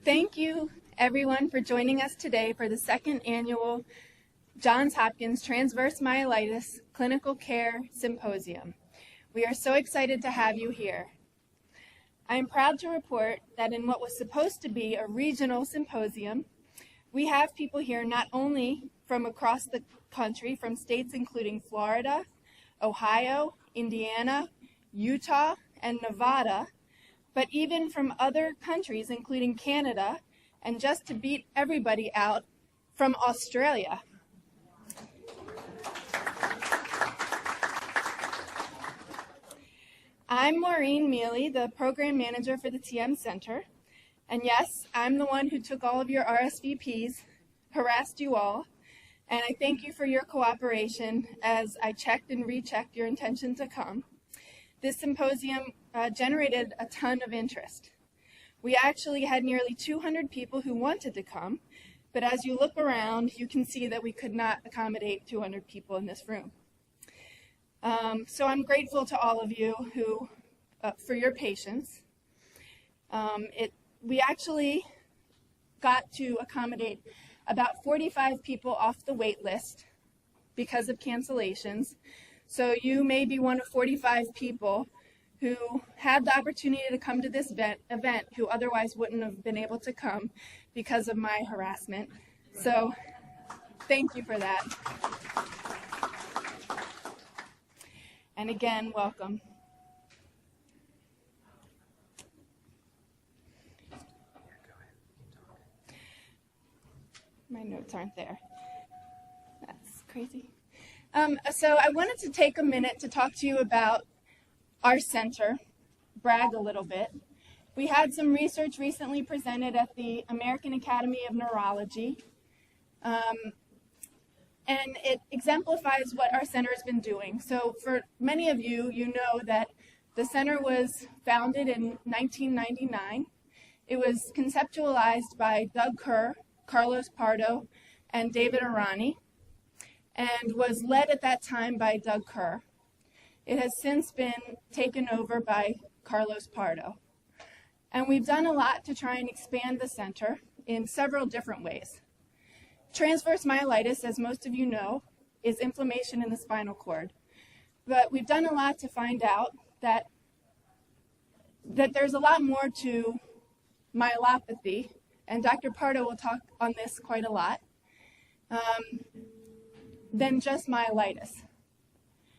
Thank you, everyone, for joining us today for the second annual Johns Hopkins Transverse Myelitis Clinical Care Symposium. We are so excited to have you here. I am proud to report that in what was supposed to be a regional symposium, we have people here not only from across the country, from states including Florida, Ohio, Indiana, Utah, and Nevada, but even from other countries, including Canada, and just to beat everybody out, from Australia. I'm Maureen Mealy, the program manager for the TM Center. And yes, I'm the one who took all of your RSVPs, harassed you all, and I thank you for your cooperation as I checked and rechecked your intention to come. This symposium generated a ton of interest. We actually had nearly 200 people who wanted to come, but as you look around, you can see that we could not accommodate 200 people in this room. So I'm grateful to all of you who, for your patience. We actually got to accommodate about 45 people off the wait list because of cancellations. So you may be one of 45 people who had the opportunity to come to this event who otherwise wouldn't have been able to come because of my harassment. So thank you for that. And again, welcome. My notes aren't there. That's crazy. So I wanted to take a minute to talk to you about our center, brag a little bit. We had some research recently presented at the American Academy of Neurology, and it exemplifies what our center has been doing. So for many of you, you know that the center was founded in 1999. It was conceptualized by Doug Kerr, Carlos Pardo, and David Arani, and was led at that time by Doug Kerr. It has since been taken over by Carlos Pardo. And we've done a lot to try and expand the center in several different ways. Transverse myelitis, as most of you know, is inflammation in the spinal cord. But we've done a lot to find out that there's a lot more to myelopathy, and Dr. Pardo will talk on this quite a lot, than just myelitis.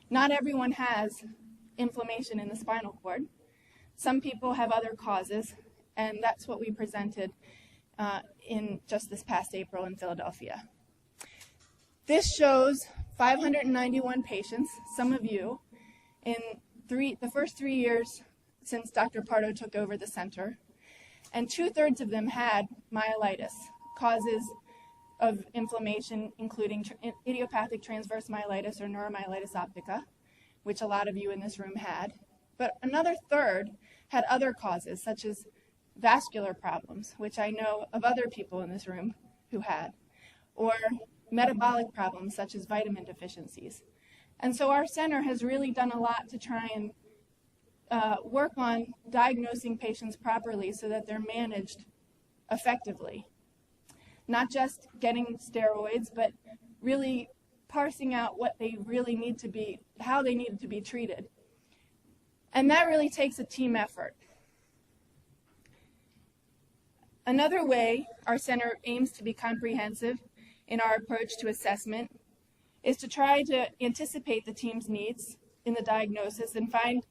Not everyone has inflammation in the spinal cord. Some people have other causes, and that's what we presented in just this past April in Philadelphia. This shows 591 patients, some of you, in the first 3 years since Dr. Pardo took over the center, and 2/3 of them had myelitis, causes of inflammation, including idiopathic transverse myelitis or neuromyelitis optica, which a lot of you in this room had. But another 1/3 had other causes, such as vascular problems, which I know of other people in this room who had, or metabolic problems, such as vitamin deficiencies. And so our center has really done a lot to try and work on diagnosing patients properly so that they're managed effectively. Not just getting steroids, but really parsing out what they really need to be, how they need to be treated. And that really takes a team effort. Another way our center aims to be comprehensive in our approach to assessment is to try to anticipate the team's needs in the diagnosis and find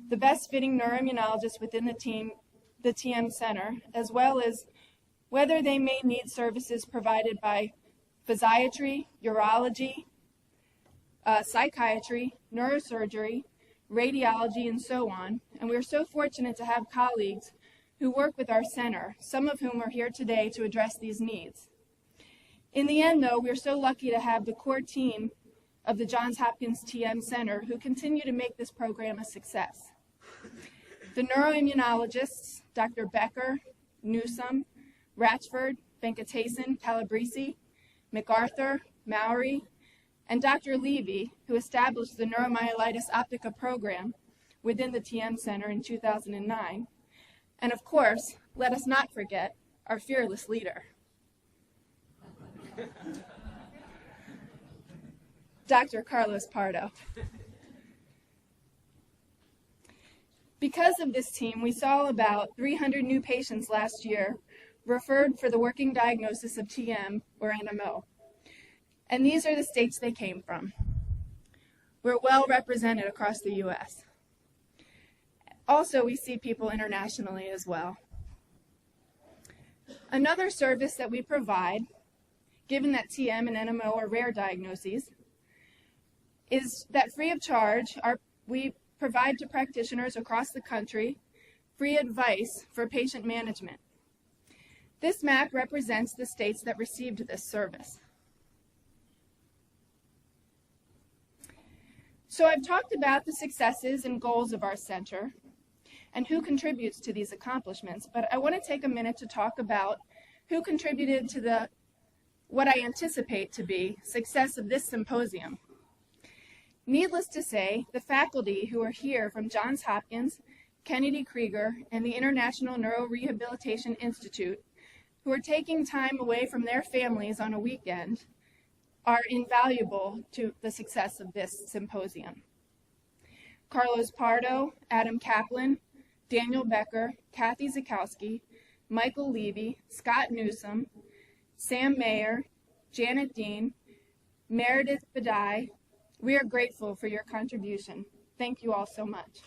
the best fitting neuroimmunologist within the TM Center, as well as whether they may need services provided by physiatry, urology, psychiatry, neurosurgery, radiology, and so on. And we're so fortunate to have colleagues who work with our center, some of whom are here today to address these needs. In the end, though, we're so lucky to have the core team of the Johns Hopkins TM Center who continue to make this program a success. The neuroimmunologists, Dr. Becker, Newsom, Ratchford, Venkatesan, Calabrese, MacArthur, Mowry, and Dr. Levy, who established the neuromyelitis optica program within the TM Center in 2009. And of course, let us not forget our fearless leader. Dr. Carlos Pardo. Because of this team, we saw about 300 new patients last year referred for the working diagnosis of TM or NMO. And these are the states they came from. We're well represented across the U.S. Also, we see people internationally as well. Another service that we provide, given that TM and NMO are rare diagnoses, is that free of charge, we provide to practitioners across the country free advice for patient management. This map represents the states that received this service. So I've talked about the successes and goals of our center and who contributes to these accomplishments, but I want to take a minute to talk about who contributed to what I anticipate to be success of this symposium. Needless to say, the faculty who are here from Johns Hopkins, Kennedy Krieger, and the International Neurorehabilitation Institute, who are taking time away from their families on a weekend, are invaluable to the success of this symposium. Carlos Pardo, Adam Kaplan, Daniel Becker, Kathy Zakowski, Michael Levy, Scott Newsom, Sam Mayer, Janet Dean, Meredith Badai. We are grateful for your contribution. Thank you all so much.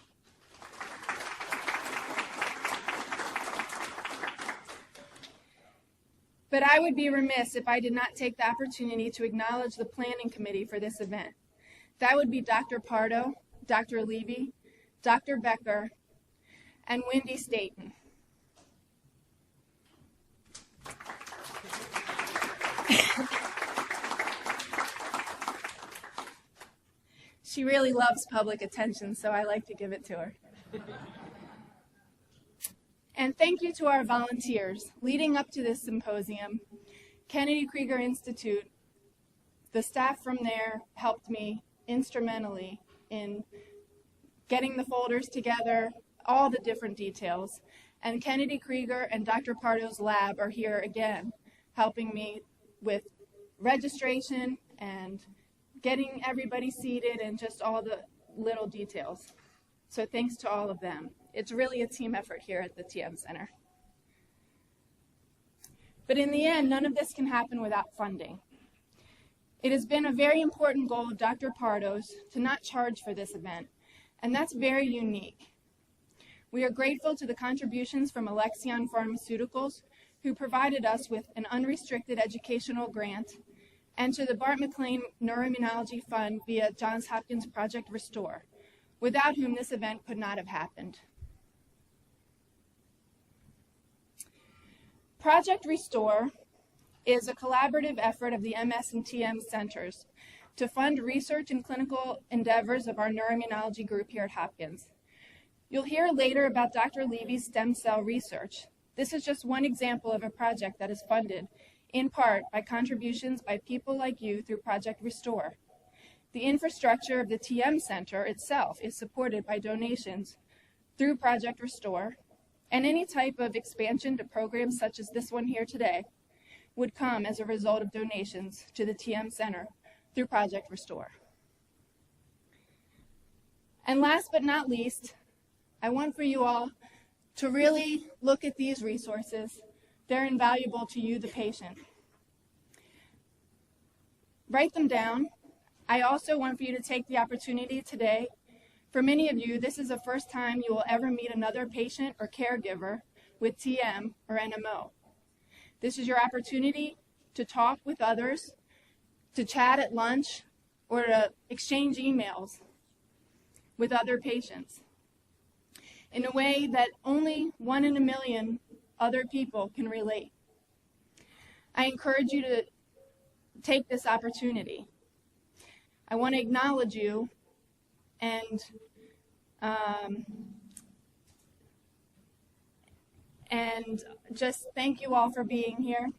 But I would be remiss if I did not take the opportunity to acknowledge the planning committee for this event. That would be Dr. Pardo, Dr. Levy, Dr. Becker, and Wendy Staten. She really loves public attention, so I like to give it to her. And thank you to our volunteers. Leading up to this symposium, Kennedy Krieger Institute, the staff from there helped me instrumentally in getting the folders together, all the different details. And Kennedy Krieger and Dr. Pardo's lab are here again, helping me with registration and getting everybody seated and just all the little details. So thanks to all of them. It's really a team effort here at the TM Center. But in the end, none of this can happen without funding. It has been a very important goal of Dr. Pardo's to not charge for this event, and that's very unique. We are grateful to the contributions from Alexion Pharmaceuticals, who provided us with an unrestricted educational grant, and to the Bart McLean Neuroimmunology Fund via Johns Hopkins Project Restore, without whom this event could not have happened. Project Restore is a collaborative effort of the MS and TM centers to fund research and clinical endeavors of our neuroimmunology group here at Hopkins. You'll hear later about Dr. Levy's stem cell research. This is just one example of a project that is funded in part by contributions by people like you through Project Restore. The infrastructure of the TM Center itself is supported by donations through Project Restore, and any type of expansion to programs such as this one here today would come as a result of donations to the TM Center through Project Restore. And last but not least, I want for you all to really look at these resources. They're invaluable to you, the patient. Write them down. I also want for you to take the opportunity today. For many of you, this is the first time you will ever meet another patient or caregiver with TM or NMO. This is your opportunity to talk with others, to chat at lunch, or to exchange emails with other patients in a way that only 1 in a million other people can relate. I encourage you to take this opportunity. I want to acknowledge you and just thank you all for being here.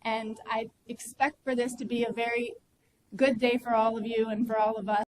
And I expect for this to be a very good day for all of you and for all of us.